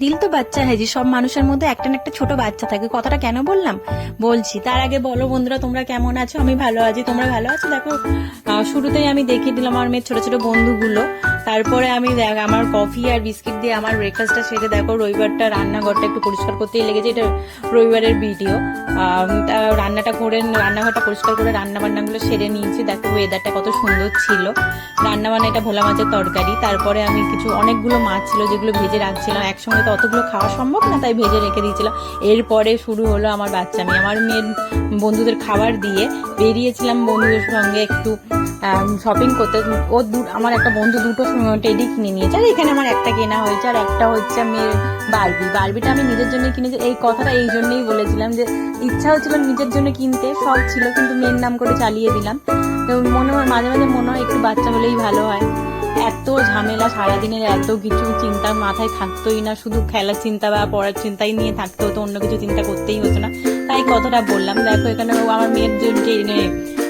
দিল তো বাচ্চা হ্যাঁ জি, সব মানুষের মধ্যে একটা না একটা ছোট বাচ্চা থাকে। কথাটা কেন বললাম বলছি, তার আগে বলো বন্ধুরা তোমরা কেমন আছো? আমি ভালো আছি, তোমরা ভালো আছো? দেখো শুরুতেই আমি দেখিয়ে দিলাম আমার মেয়ের ছোট ছোট বন্ধুগুলো। তারপরে আমি আমার কফি আর বিস্কিট দিয়ে আমার ব্রেকফাস্টটা সেরে দেখো রবিবারটা রান্নাঘরটা একটু পরিষ্কার করতেই লেগেছে। এটা রবিবারের ভিডিও। রান্নাটা করে রান্নাঘরটা পরিষ্কার করে রান্না বান্নাগুলো সেরে নিয়েছি। দেখো ওয়েদারটা কত সুন্দর ছিল। রান্না বান্না এটা ভোলা মাছের তরকারি। তারপরে আমি অনেকগুলো মাছ ছিল যেগুলো ভেজে রাখছিলাম, একসঙ্গে তো অতগুলো খাওয়া সম্ভব না, তাই ভেজে রেখে দিয়েছিলাম। এরপরে শুরু হলো আমার বাচ্চামি। আমার মেয়ের বন্ধুদের খাবার দিয়ে বেরিয়েছিলাম বন্ধুদের সঙ্গে একটু শপিং করতে। আমার একটা বন্ধু দুটো টেডি কিনে নিয়েছে, আর এখানে আমার একটা কেনা হয়েছে, আর একটা হচ্ছে মেয়ের বারবিটা আমি নিজের জন্য কিনেছি। এই কথাটা এই জন্যই বলেছিলাম যে ইচ্ছা হচ্ছিল নিজের জন্য কিনতে, সব ছিল কিন্তু মেয়ের নাম করে চালিয়ে দিলাম। তো মনে হয় মাঝে মাঝে মনে হয় একটু বাচ্চা হলেই ভালো হয়। এত ঝামেলা সারাদিনের, এত কিছু চিন্তা মাথায় থাকতোই না, শুধু খেলার চিন্তা বা পড়ার চিন্তাই নিয়ে থাকতে হতো, অন্য কিছু চিন্তা করতেই হতো না। তাই কথাটা বললাম। দেখো এখানে আমার মেয়ের যে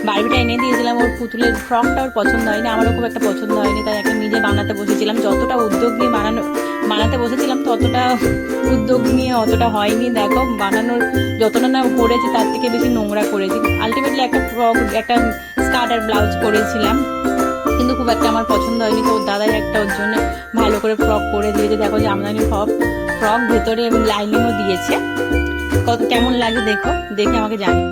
বারবিটা এনে দিয়েছিলাম, ওর পুতুলের ফ্রকটা ওর পছন্দ হয়নি, আমারও খুব একটা পছন্দ হয়নি, তাই এখন নিজে বানাতে বসেছিলাম। যতটা উদ্যোগ নিয়ে বানাতে বসেছিলাম ততটা উদ্যোগ নিয়ে অতটা হয়নি। দেখো বানানোর যতটা না করেছি তার থেকে বেশি নোংরা করেছি। আলটিমেটলি একটা ফ্রক, একটা স্কার্ট আর ব্লাউজ করেছিলাম, কিন্তু খুব একটা আমার পছন্দ হয়নি। তো ওর দাদাই একটা ওর জন্য ভালো করে ফ্রক করে দিয়েছে। দেখো জামদানি ফ্রক ভেতরে এবং লাইনিংও দিয়েছে। কত কেমন লাগে দেখো, দেখে আমাকে জানি।